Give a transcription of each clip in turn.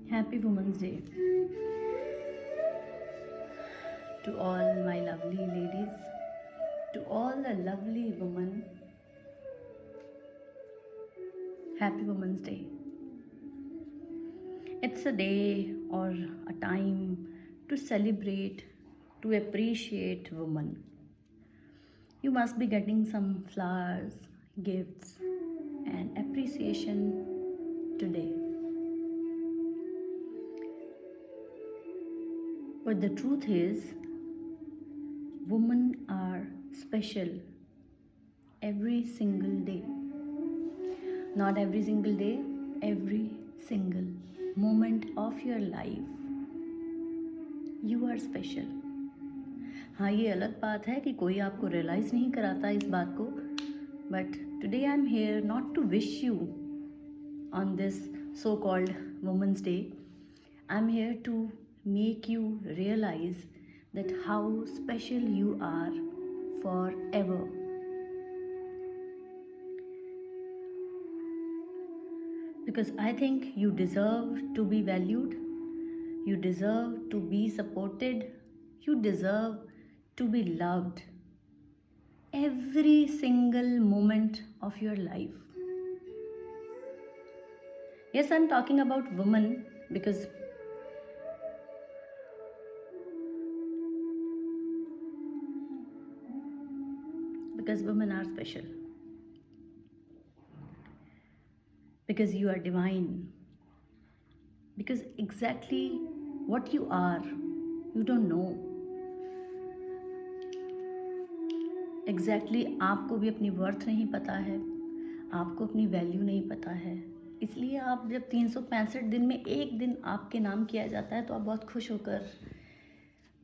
Happy Women's Day to all my lovely ladies, to all the lovely women. Happy Women's Day. It's a day or a time to celebrate, to appreciate women. You must be getting some flowers, gifts, and appreciation today. But the truth is, women are special every single day. Not every single day, every single moment of your life. You are special. हाँ, ये अलग बात है कि कोई आपको realise नहीं कराता इस बात को, but today I am here not to wish you on this so-called Women's Day. I'm here to make you realize that how special you are forever. Because I think you deserve to be valued, you deserve to be supported, you deserve to be loved every single moment of your life. Yes, I'm talking about women because women are special. Because you are divine. Because exactly what you are, you don't know. Exactly आपको भी अपनी worth नहीं पता है, आपको अपनी value नहीं पता है. इसलिए आप जब 365 दिन में एक दिन आपके नाम किया जाता है तो आप बहुत खुश होकर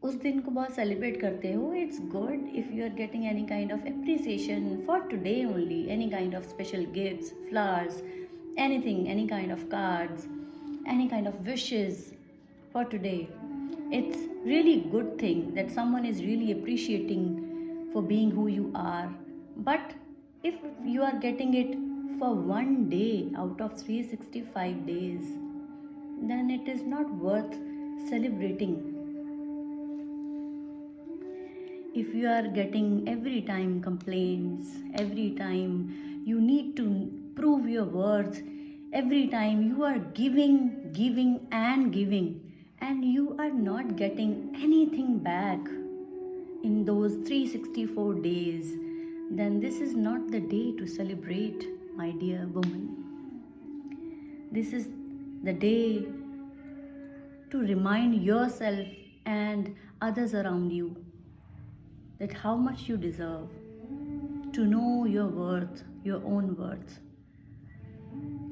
उस दिन को बहुत सेलिब्रेट करते हो. It's good if you are getting any kind of appreciation for today only, any kind of special gifts, flowers, anything, any kind of cards, any kind of wishes for today. It's really good thing that someone is really appreciating for being who you are. But if you are getting it for one day out of 365 days, then it is not worth celebrating. If you are getting every time complaints, every time you need to prove your worth, every time you are giving and giving, and you are not getting anything back in those 364 days, then this is not the day to celebrate, my dear woman. This is the day to remind yourself and others around you that how much you deserve, to know your worth, your own worth.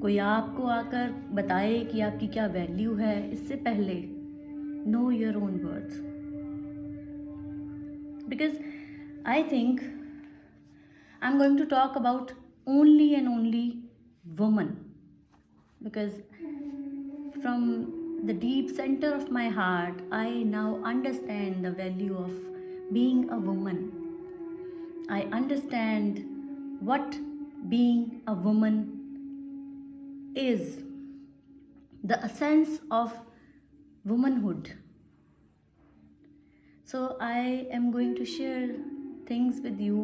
कोई आपको आकर बताए कि आपकी क्या value है, इससे पहले know your own worth. Because I think I'm going to talk about only and only women. Because from the deep center of my heart, I now understand the value of being a woman. I understand what being a woman is, the essence of womanhood. So I am going to share things with you.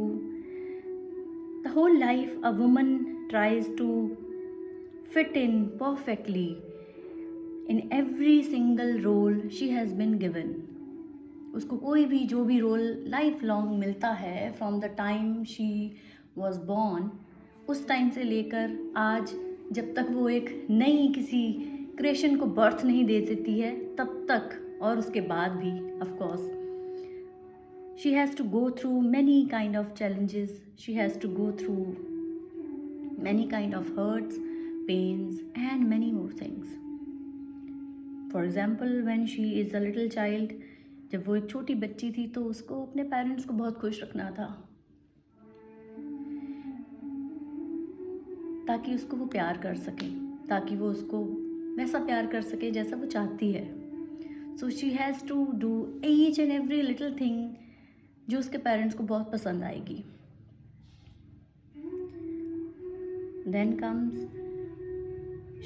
The whole life a woman tries to fit in perfectly in every single role she has been given. उसको कोई भी जो भी role life long मिलता है from the time she was born, उस time से लेकर आज जब तक वो एक नई किसी क्रिएशन को बर्थ नहीं दे देती है तब तक, और उसके बाद भी of course she has to go through many kind of challenges, she has to go through many kind of hurts, pains and many more things. For example when she is a little child, जब वो एक छोटी बच्ची थी तो उसको अपने parents को बहुत खुश रखना था ताकि उसको वो प्यार कर सके, ताकि वो उसको वैसा प्यार कर सके जैसा वो चाहती है. So she has to do each and every little thing जो उसके पेरेंट्स को बहुत पसंद आएगी. Then comes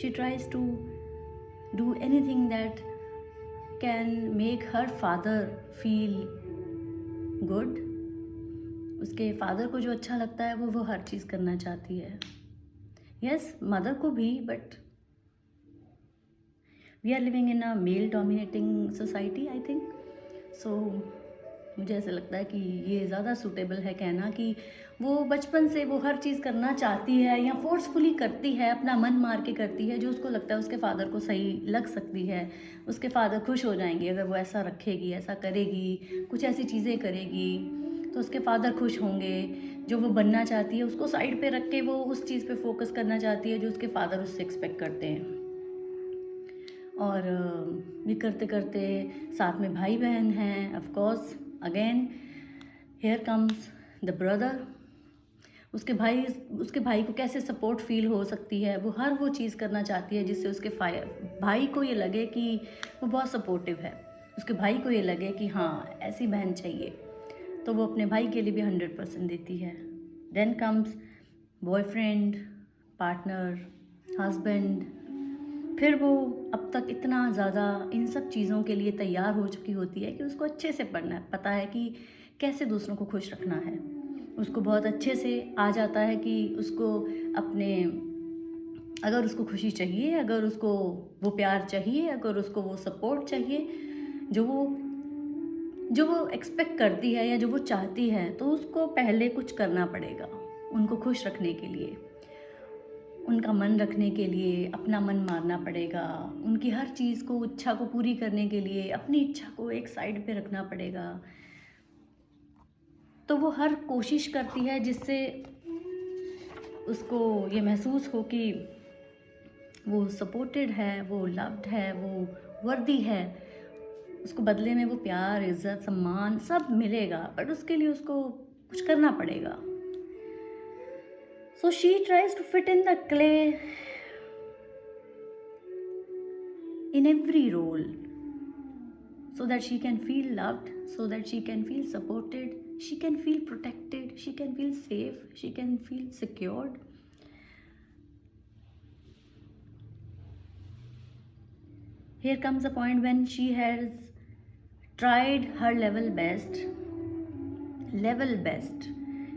she tries to do anything that can make her father feel good. उसके फादर को जो अच्छा लगता है वो हर चीज़ करना चाहती है. यस, मदर को भी, but we are living in a male dominating society I think. So मुझे ऐसा लगता है कि ये ज़्यादा सूटेबल है कहना कि वो बचपन से वो हर चीज़ करना चाहती है या फोर्सफुली करती है, अपना मन मार के करती है जो उसको लगता है उसके फादर को सही लग सकती है. उसके फादर खुश हो जाएंगे अगर वो ऐसा रखेगी, ऐसा करेगी, कुछ ऐसी चीज़ें करेगी तो उसके फादर खुश होंगे. जो वो बनना चाहती है उसको साइड पे रख के वो उस चीज़ पे फोकस करना चाहती है जो उसके फादर उससे एक्सपेक्ट करते हैं. और ये करते करते साथ में भाई बहन हैं. Of course again here comes the brother. उसके भाई को कैसे सपोर्ट फील हो सकती है. वो हर वो चीज़ करना चाहती है जिससे उसके भाई को ये लगे कि वो बहुत सपोर्टिव है. उसके भाई को ये लगे कि हाँ ऐसी बहन चाहिए, तो वो अपने भाई के लिए भी 100% देती है. Then comes boyfriend, partner, husband. फिर वो अब तक इतना ज़्यादा इन सब चीज़ों के लिए तैयार हो चुकी होती है कि उसको अच्छे से पता है कि कैसे दूसरों को खुश रखना है. उसको बहुत अच्छे से आ जाता है कि उसको अपने, अगर उसको खुशी चाहिए, अगर उसको वो प्यार चाहिए, अगर उसको वो सपोर्ट चाहिए जो वो एक्सपेक्ट करती है या जो वो चाहती है, तो उसको पहले कुछ करना पड़ेगा उनको खुश रखने के लिए. उनका मन रखने के लिए अपना मन मारना पड़ेगा. उनकी हर चीज़ को, इच्छा को पूरी करने के लिए अपनी इच्छा को एक साइड पे रखना पड़ेगा. तो वो हर कोशिश करती है जिससे उसको ये महसूस हो कि वो सपोर्टेड है, वो लव्ड है, वो वर्दी है. उसको बदले में वो प्यार, इज्जत, सम्मान सब मिलेगा, बट उसके लिए उसको कुछ करना पड़ेगा. So she tries to fit in the clay in every role so that she can feel loved, so that she can feel supported, she can feel protected, she can feel safe, she can feel secured. Here comes a point when she has tried her level best.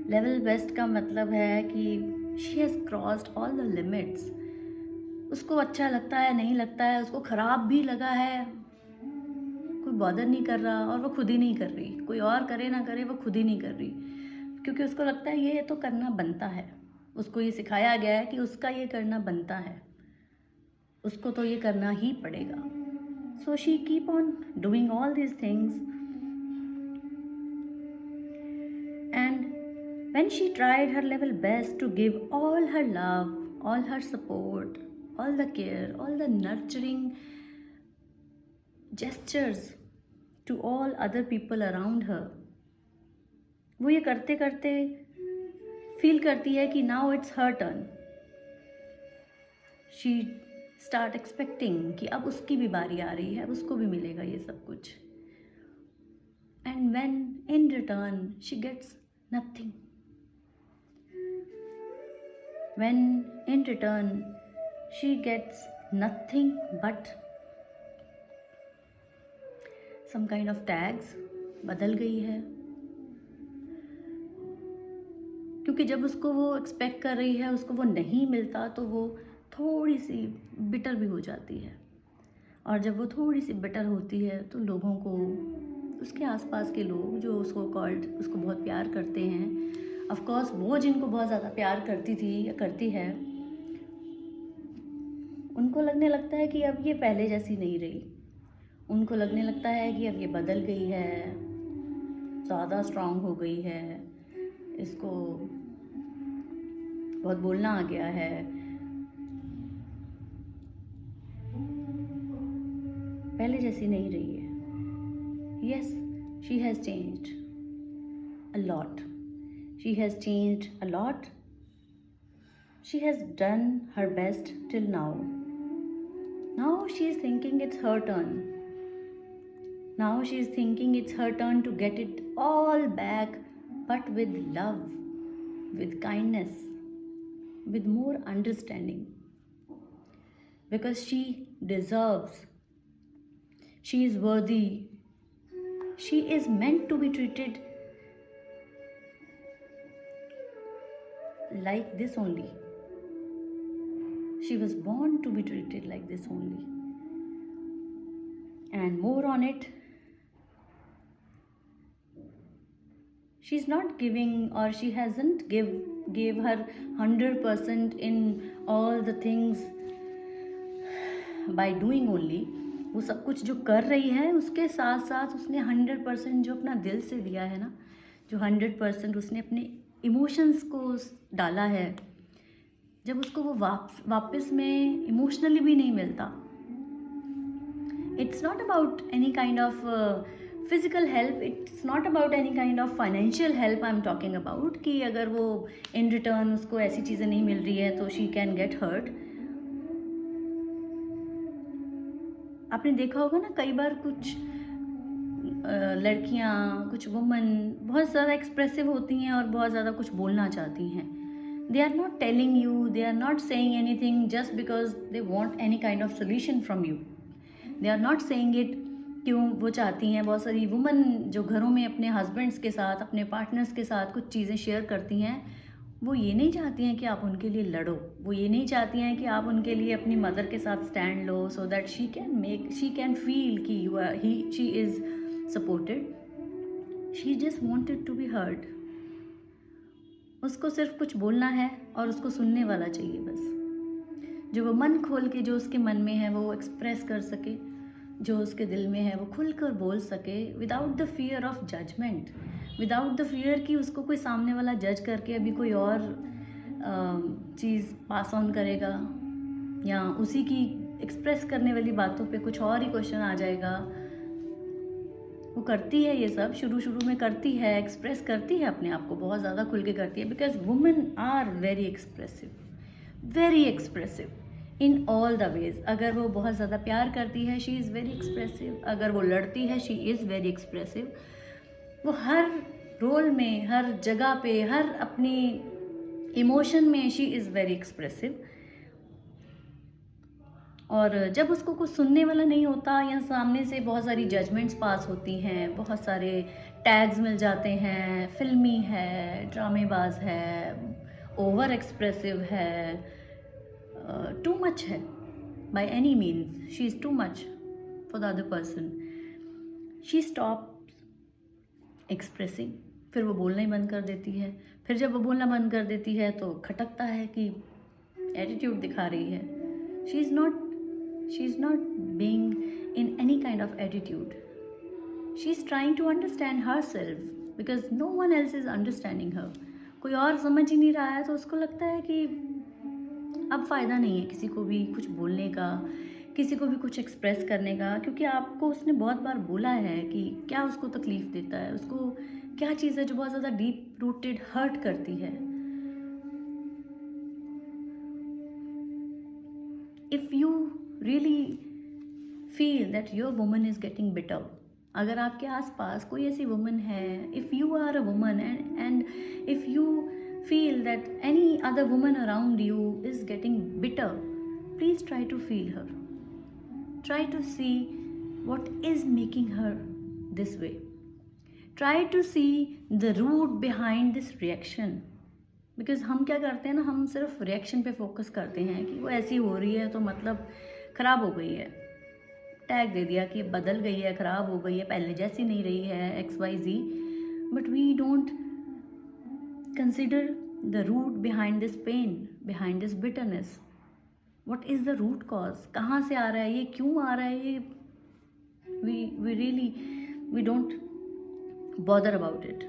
Level best का मतलब है कि she has crossed all the limits. उसको अच्छा लगता है, नहीं लगता है, उसको ख़राब भी लगा है, कोई बॉदर नहीं कर रहा, और वो खुद ही नहीं कर रही. कोई और करे ना करे, वो खुद ही नहीं कर रही, क्योंकि उसको लगता है ये तो करना बनता है. उसको ये सिखाया गया है कि उसका ये करना बनता है, उसको तो ये करना ही पड़ेगा. So she keep on doing all these things. And when she tried her level best to give all her love, all her support, all the care, all the nurturing gestures to all other people around her, वो ये करते करते feel करती है कि now it's her turn. She start expecting कि अब उसकी भी बारी आ रही है, अब उसको भी मिलेगा ये सब कुछ. And when in return she gets nothing. When in return she gets nothing but some kind of tags. बदल गई है, क्योंकि जब उसको वो एक्सपेक्ट कर रही है उसको वो नहीं मिलता तो वो थोड़ी सी बिटर भी हो जाती है. और जब वो थोड़ी सी बिटर होती है तो लोगों को, उसके आसपास के लोग जो उसको बहुत प्यार करते हैं, ऑफ कोर्स वो जिनको बहुत ज़्यादा प्यार करती थी या करती है, उनको लगने लगता है कि अब ये पहले जैसी नहीं रही. उनको लगने लगता है कि अब ये बदल गई है, ज़्यादा स्ट्रांग हो गई है, इसको बहुत बोलना आ गया है. पहले जैसी नहीं रही है. Yes, she has changed a lot. She has changed a lot. She has done her best till now. Now she is thinking it's her turn. Now she is thinking it's her turn to get it all back, but with love, with kindness, with more understanding, because she deserves, she is worthy, she is meant to be treated like this only. She was born to be treated like this only. And more on it, she's not giving, or she hasn't gave her 100% in all the things by doing only. वो सब कुछ जो कर रही है उसके साथ साथ उसने 100% जो अपना दिल से दिया है ना, जो 100% उसने अपने इमोशंस को डाला है, जब उसको वो वापस में इमोशनली भी नहीं मिलता. It's not about any kind of physical help, it's not about any kind of financial help I'm talking about, कि अगर वो in return उसको ऐसी चीज़ें नहीं मिल रही है तो she can get hurt. आपने देखा होगा ना, कई बार कुछ लड़कियाँ, कुछ वुमन बहुत ज़्यादा एक्सप्रेसिव होती हैं और बहुत ज़्यादा कुछ बोलना चाहती हैं. They are not telling you, they are not saying anything just because they want any kind of solution from you. They are not saying it क्यों वो चाहती हैं. बहुत सारी वुमन जो घरों में अपने हस्बैंड्स के साथ, अपने पार्टनर्स के साथ कुछ चीज़ें शेयर करती हैं, वो ये नहीं चाहती हैं कि आप उनके लिए लड़ो, वो ये नहीं चाहती हैं कि आप उनके लिए अपनी मदर के साथ स्टैंड लो, so that she can feel कि she is supported. She just wanted to be heard. उसको सिर्फ कुछ बोलना है और उसको सुनने वाला चाहिए बस, जो वो मन खोल के जो उसके मन में है वो एक्सप्रेस कर सके, जो उसके दिल में है वो खुलकर बोल सके, without the fear of judgement, without the fear कि उसको कोई सामने वाला जज करके अभी कोई और चीज़ पास ऑन करेगा, या उसी की एक्सप्रेस करने वाली बातों पे कुछ और ही क्वेश्चन आ जाएगा. वो करती है ये सब, शुरू में करती है, एक्सप्रेस करती है अपने आप को, बहुत ज़्यादा खुल के करती है, because women are very expressive in all the ways. अगर वो बहुत ज़्यादा प्यार करती है, शी इज़ वेरी एक्सप्रेसिव. अगर वो लड़ती है, शी इज़ वेरी एक्सप्रेसिव. वो हर रोल में, हर जगह पे, हर अपनी इमोशन में शी इज़ वेरी एक्सप्रेसिव. और जब उसको कुछ सुनने वाला नहीं होता, या सामने से बहुत सारी जजमेंट्स पास होती हैं, बहुत सारे टैग्स मिल जाते हैं, फिल्मी है, ड्रामेबाज है, ओवर एक्सप्रेसिव है, टू मच है, by any means she is too much for the other person, she stops expressing. फिर वो बोलना ही बंद कर देती है. फिर जब वो बोलना बंद कर देती है तो खटकता है कि एटीट्यूड दिखा रही है. She is not being in any kind of attitude. She is trying to understand herself because no one else is understanding her. कोई और समझ ही नहीं रहा है, तो उसको लगता है कि अब फ़ायदा नहीं है किसी को भी कुछ बोलने का, किसी को भी कुछ एक्सप्रेस करने का, क्योंकि आपको उसने बहुत बार बोला है कि क्या उसको तकलीफ़ देता है, उसको क्या चीज़ है जो बहुत ज़्यादा डीप रूटेड हर्ट करती है. If you really feel that your woman is getting bitter, अगर आपके आसपास कोई ऐसी वुमन है, if you are a woman and if you feel that any other woman around you is getting bitter, please try to feel her. Try to see what is making her this way. Try to see the root behind this reaction. Because हम क्या करते हैं ना, हम सिर्फ reaction पे focus करते हैं कि वो ऐसी हो रही है तो मतलब ख़राब हो गई है, टैग दे दिया कि बदल गई है, ख़राब हो गई है, पहले जैसी नहीं रही है, XYZ. But we don't consider the root behind this pain, behind this bitterness. What is the root cause, कहाँ से आ रहा है ये, क्यों आ रहा है ये. We don't bother about it.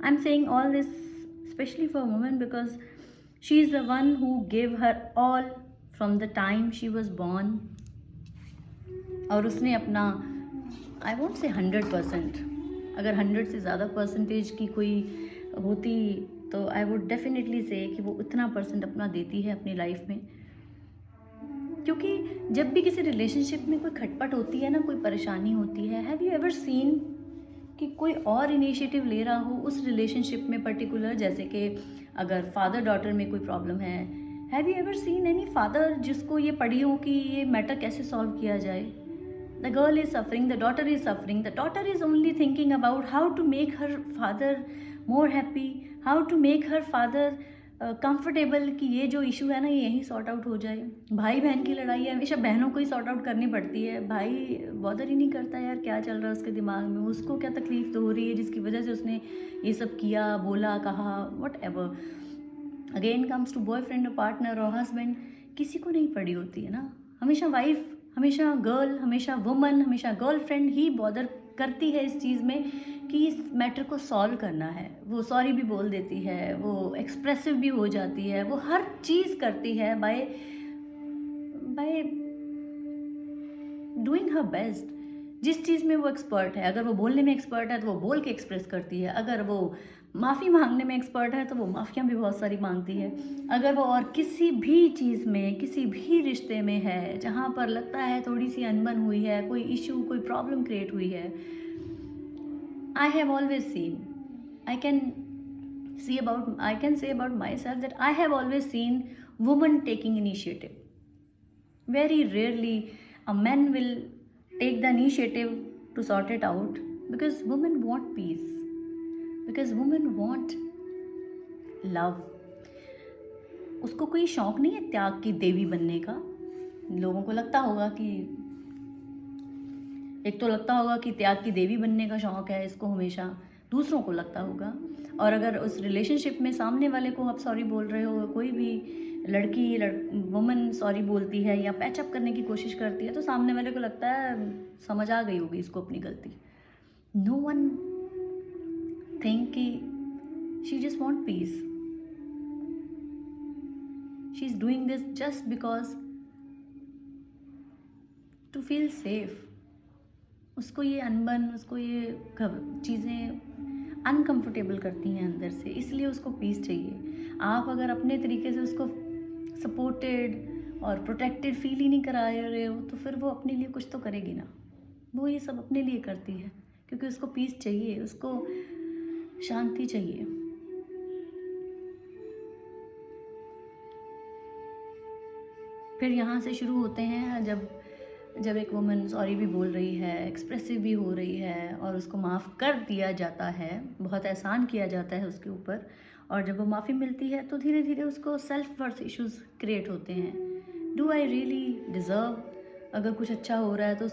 I'm saying all this especially for women because she is the one who gave her all from the time she was born. और उसने अपना, I won't say 100%, अगर 100 से ज़्यादा परसेंटेज की कोई होती तो I would definitely say कि वो उतना % अपना देती है अपनी लाइफ में. क्योंकि जब भी किसी रिलेशनशिप में कोई खटपट होती है ना, कोई परेशानी होती है, हैव यू एवर सीन कि कोई और इनिशिएटिव ले रहा हो उस रिलेशनशिप में पर्टिकुलर, जैसे कि अगर फादर डॉटर में कोई प्रॉब्लम है, have you ever seen any father जिसको ये पड़ी हो कि ये मैटर कैसे सॉल्व किया जाए? The girl is suffering, the daughter is suffering, the daughter is only thinking about how to make her father more happy, how to make her father comfortable, कि ये जो इशू है ना ये यहीं सॉर्ट आउट हो जाए। भाई बहन की लड़ाई है, हमेशा बहनों को ही सॉर्ट आउट करनी पड़ती है, भाई बॉदर ही नहीं करता यार क्या चल रहा है उसके दिमाग में, उसको क्या तकलीफ तो हो रही है जिसकी वजह से उसने ये सब किया, बोला, कहा, whatever. Again comes to boyfriend और पार्टनर और हस्बैंड, किसी को नहीं पड़ी होती है ना, हमेशा वाइफ, हमेशा गर्ल, हमेशा वुमन, हमेशा गर्लफ्रेंड ही बॉदर करती है इस चीज़ में कि इस मैटर को सॉल्व करना है। वो सॉरी भी बोल देती है, वो एक्सप्रेसिव भी हो जाती है, वो हर चीज़ करती है बाय डूइंग हर बेस्ट। जिस चीज़ में वो एक्सपर्ट है, अगर वो बोलने में एक्सपर्ट है तो वो बोल के एक्सप्रेस करती है, अगर वो माफ़ी मांगने में एक्सपर्ट है तो वो माफ़ियाँ भी बहुत सारी मांगती है, अगर वो और किसी भी चीज़ में, किसी भी रिश्ते में है जहाँ पर लगता है थोड़ी सी अनबन हुई है, कोई इशू, कोई प्रॉब्लम क्रिएट हुई है, I have always seen, I can say about myself that I have always seen women taking initiative. Very rarely a man will take the initiative to sort it out, because women want peace, because women want love. उसको कोई शौक नहीं है त्याग की देवी बनने का। लोगों को लगता होगा कि एक तो लगता होगा कि त्याग की देवी बनने का शौक़ है इसको, हमेशा दूसरों को लगता होगा। और अगर उस रिलेशनशिप में सामने वाले को आप सॉरी बोल रहे हो, कोई भी वुमन सॉरी बोलती है या पैचअप करने की कोशिश करती है, तो सामने वाले को लगता है समझ आ गई होगी इसको अपनी गलती। नो वन थिंक कि she just want peace, she is doing this just because to feel safe. उसको ये अनबन, उसको ये चीज़ें अनकंफर्टेबल करती हैं अंदर से, इसलिए उसको पीस चाहिए। आप अगर अपने तरीके से उसको सपोर्टेड और प्रोटेक्टेड फील ही नहीं करा रहे हो तो फिर वो अपने लिए कुछ तो करेगी ना। वो ये सब अपने लिए करती है क्योंकि उसको पीस चाहिए, उसको शांति चाहिए। फिर यहाँ से शुरू होते हैं जब एक वुमन सॉरी भी बोल रही है, एक्सप्रेसिव भी हो रही है और उसको माफ़ कर दिया जाता है, बहुत एहसान किया जाता है उसके ऊपर, और जब वो माफ़ी मिलती है तो धीरे धीरे उसको सेल्फ वर्थ इश्यूज़ क्रिएट होते हैं। Do I really deserve? अगर कुछ अच्छा हो रहा है तो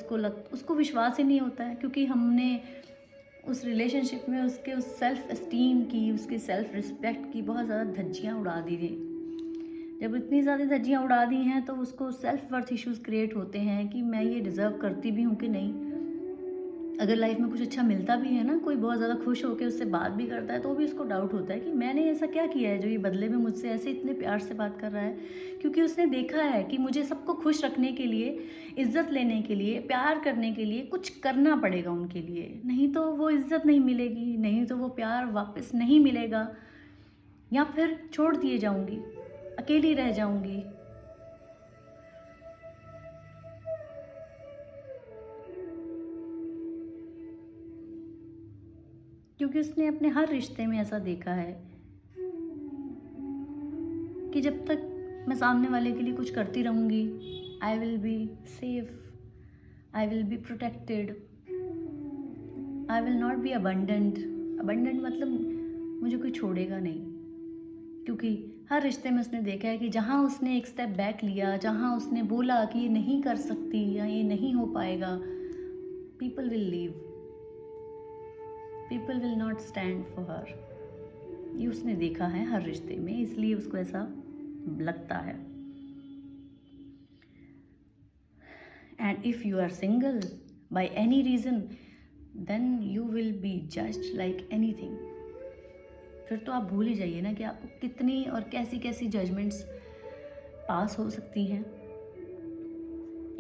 उसको विश्वास ही नहीं होता है, क्योंकि हमने उस रिलेशनशिप में उसके उस सेल्फ एस्टीम की, उसके सेल्फ रिस्पेक्ट की बहुत ज़्यादा धज्जियाँ उड़ा दी थी। जब इतनी ज़्यादा धज्जियाँ उड़ा दी हैं तो उसको सेल्फ वर्थ इश्यूज़ क्रिएट होते हैं कि मैं ये डिज़र्व करती भी हूँ कि नहीं। अगर लाइफ में कुछ अच्छा मिलता भी है ना, कोई बहुत ज़्यादा खुश होकर उससे बात भी करता है तो भी उसको डाउट होता है कि मैंने ऐसा क्या किया है जो ये बदले में मुझसे ऐसे इतने प्यार से बात कर रहा है। क्योंकि उसने देखा है कि मुझे सबको खुश रखने के लिए, इज़्ज़त लेने के लिए, प्यार करने के लिए कुछ करना पड़ेगा उनके लिए, नहीं तो वो इज़्ज़त नहीं मिलेगी, नहीं तो वो प्यार वापस नहीं मिलेगा, या फिर छोड़ दिए जाऊँगी, अकेली रह जाऊंगी। क्योंकि उसने अपने हर रिश्ते में ऐसा देखा है कि जब तक मैं सामने वाले के लिए कुछ करती रहूंगी, I will be safe, I will be protected, I will not be abundant मतलब मुझे कोई छोड़ेगा नहीं। क्योंकि हर रिश्ते में उसने देखा है कि जहाँ उसने एक स्टेप बैक लिया, जहाँ उसने बोला कि ये नहीं कर सकती या ये नहीं हो पाएगा, people will leave, people will not stand for her. ये उसने देखा है हर रिश्ते में, इसलिए उसको ऐसा लगता है। And if you are single by any reason, then you will be judged like anything. फिर तो आप भूल ही जाइए ना कि आपको कितनी और कैसी कैसी जजमेंट्स पास हो सकती हैं।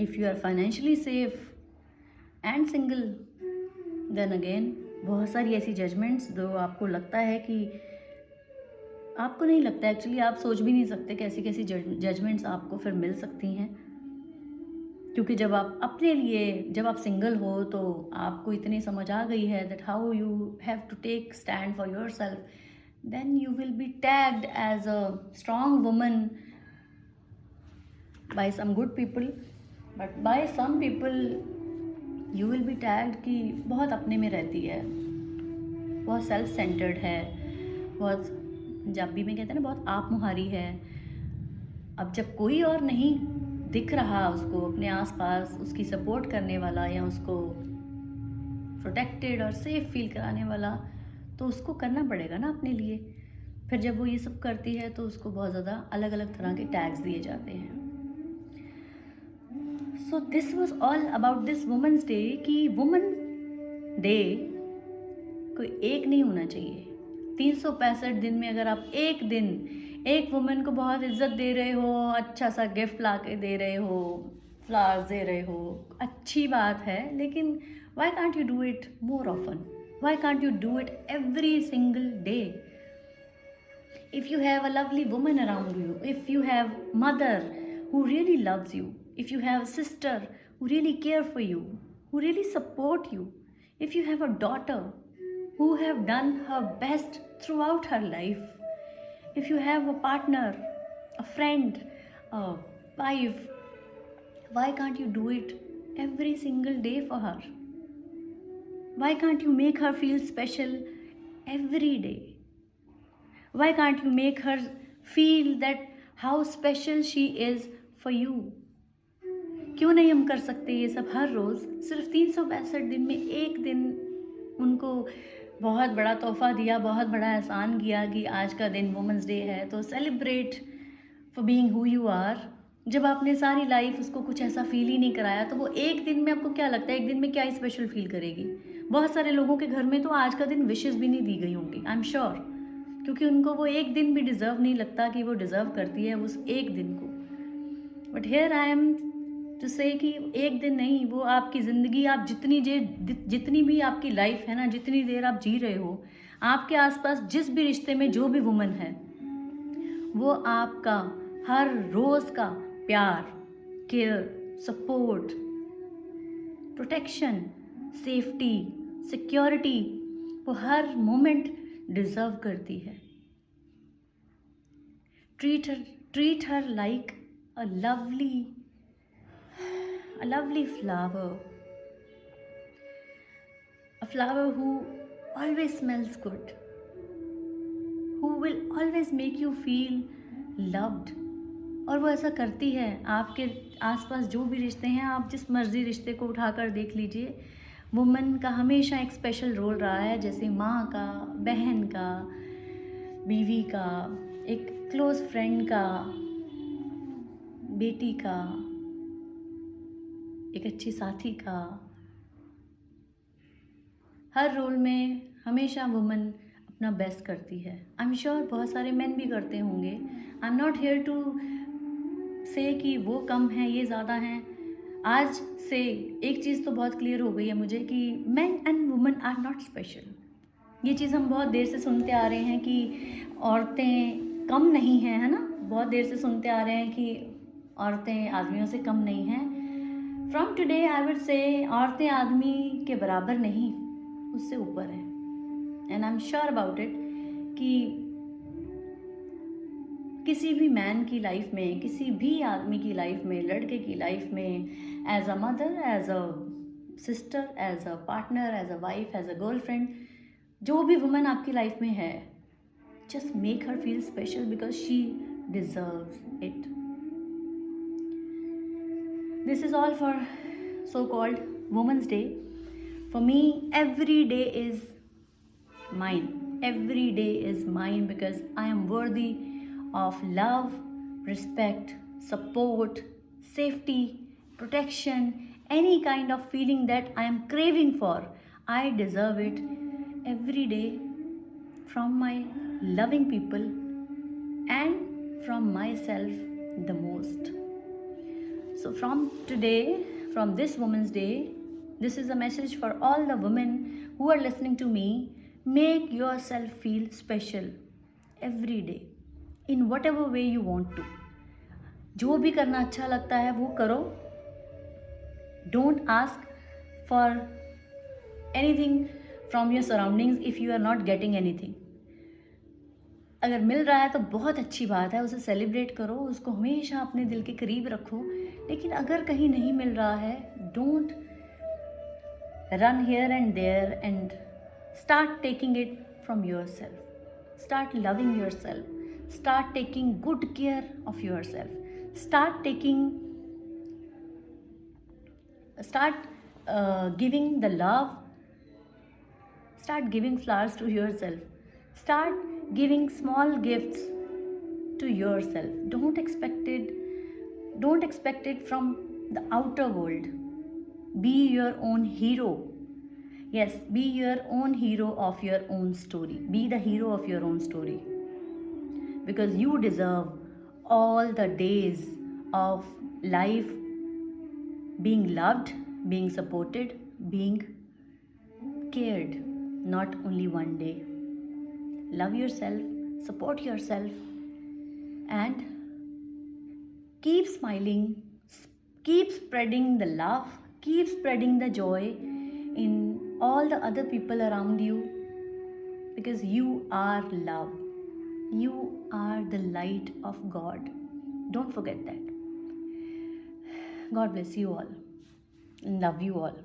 If you are financially safe and single, then again बहुत सारी ऐसी जजमेंट्स जो आपको लगता है कि आपको नहीं लगता, एक्चुअली आप सोच भी नहीं सकते कैसी कैसी जजमेंट्स आपको फिर मिल सकती हैं। क्योंकि जब आप सिंगल हो तो आपको इतनी समझ आ गई है that how you have to take stand for your self, then you will be tagged as a strong woman by some good people, but by some people you will be tagged कि बहुत अपने में रहती है, बहुत self centred है, बहुत, पंजाबी में कहते हैं ना, बहुत आप मुहारी है। अब जब कोई और नहीं दिख रहा उसको अपने आसपास उसकी सपोर्ट करने वाला या उसको प्रोटेक्टेड और सेफ फील कराने वाला, तो उसको करना पड़ेगा ना अपने लिए। फिर जब वो ये सब करती है तो उसको बहुत ज़्यादा अलग अलग तरह के टैग्स दिए जाते हैं। So this was all about this women's day कि वुमेन डे कोई एक नहीं होना चाहिए। 365 दिन में अगर आप एक दिन एक वुमेन को बहुत इज्जत दे रहे हो, अच्छा सा गिफ्ट ला के दे रहे हो, फ्लावर्स दे रहे हो, अच्छी बात है, लेकिन why can't you do it more often? Why can't you do it every single day? If you have a lovely woman around you, if you have mother who really loves you, if you have a sister who really care for you, who really support you, if you have a daughter who have done her best throughout her life, if you have a partner, a friend, a wife, why can't you do it every single day for her? Why can't you make her feel special every day? Why can't you make her feel that how special she is for you? क्यों नहीं हम कर सकते ये सब हर रोज़? सिर्फ 365 दिन में एक दिन उनको बहुत बड़ा तोहफा दिया, बहुत बड़ा एहसान किया कि आज का दिन वुमेंस डे है, तो celebrate for being who you are. जब आपने सारी लाइफ उसको कुछ ऐसा फील ही नहीं कराया, तो वो एक दिन में आपको क्या लगता है, एक दिन में क्या ही स्पेशल फील करेगी? बहुत सारे लोगों के घर में तो आज का दिन विशेस भी नहीं दी गई होंगी, आई एम श्योर, क्योंकि उनको वो एक दिन भी डिज़र्व नहीं लगता कि वो डिज़र्व करती है उस एक दिन को। But here I am to say कि एक दिन नहीं, वो आपकी ज़िंदगी, आप जितनी भी आपकी लाइफ है ना, जितनी देर आप जी रहे हो, आपके आसपास जिस भी रिश्ते में जो भी वुमन है, वो आपका हर रोज़ का प्यार, care, support, protection, safety, security, वो हर मोमेंट डिज़र्व करती है। Treat her like a lovely flower, a flower who always smells good, who will always make you feel loved। और वो ऐसा करती है। आपके आसपास जो भी रिश्ते हैं, आप जिस मर्जी रिश्ते को उठाकर देख लीजिए, वुमन का हमेशा एक स्पेशल रोल रहा है, जैसे माँ का, बहन का, बीवी का, एक क्लोज फ्रेंड का, बेटी का, एक अच्छी साथी का। हर रोल में हमेशा वुमन अपना बेस्ट करती है। आई एम श्योर बहुत सारे मेन भी करते होंगे। I am not here to say कि वो कम है, ये ज़्यादा हैं। आज से एक चीज़ तो बहुत क्लियर हो गई है मुझे कि man and woman are not special. ये चीज़ हम बहुत देर से सुनते आ रहे हैं कि औरतें कम नहीं हैं, है ना। बहुत देर से सुनते आ रहे हैं कि औरतें आदमियों से कम नहीं हैं। From today I would say औरतें आदमी के बराबर नहीं, उससे ऊपर है। And I am sure about it कि किसी भी मैन की लाइफ में, किसी भी आदमी की लाइफ में, लड़के की लाइफ में, as a mother, as a sister, as a partner, as a wife, as a girlfriend, जो भी वुमन आपकी लाइफ में है, just make her feel special because she deserves it. This is all for so-called Women's Day. For me, every day is mine. Every day is mine because I am worthy of love, respect, support, safety, protection, any kind of feeling that I am craving for. I deserve it every day from my loving people and from myself the most. So from today, from this Women's Day, this is a message for all the women who are listening to me. Make yourself feel special every day in whatever way you want to. जो भी करना अच्छा लगता है वो करो, Don't ask for anything from your surroundings if you are not getting anything. अगर मिल रहा है तो बहुत अच्छी बात है, उसे सेलिब्रेट करो, उसको हमेशा अपने दिल के करीब रखो. लेकिन अगर कहीं नहीं मिल रहा है, don't run here and there and start taking it from yourself. Start loving yourself. Start taking good care of yourself. Start giving the love. Start giving flowers to yourself. Start giving small gifts to yourself. Don't expect it from the outer world. Be your own hero. Yes, be your own hero of your own story. Be the hero of your own story. Because you deserve all the days of life being loved, being supported, being cared. Not only one day. Love yourself, support yourself, and keep smiling, keep spreading the love, keep spreading the joy in all the other people around you, because you are love. You are the light of God. Don't forget that. God bless you all and love you all.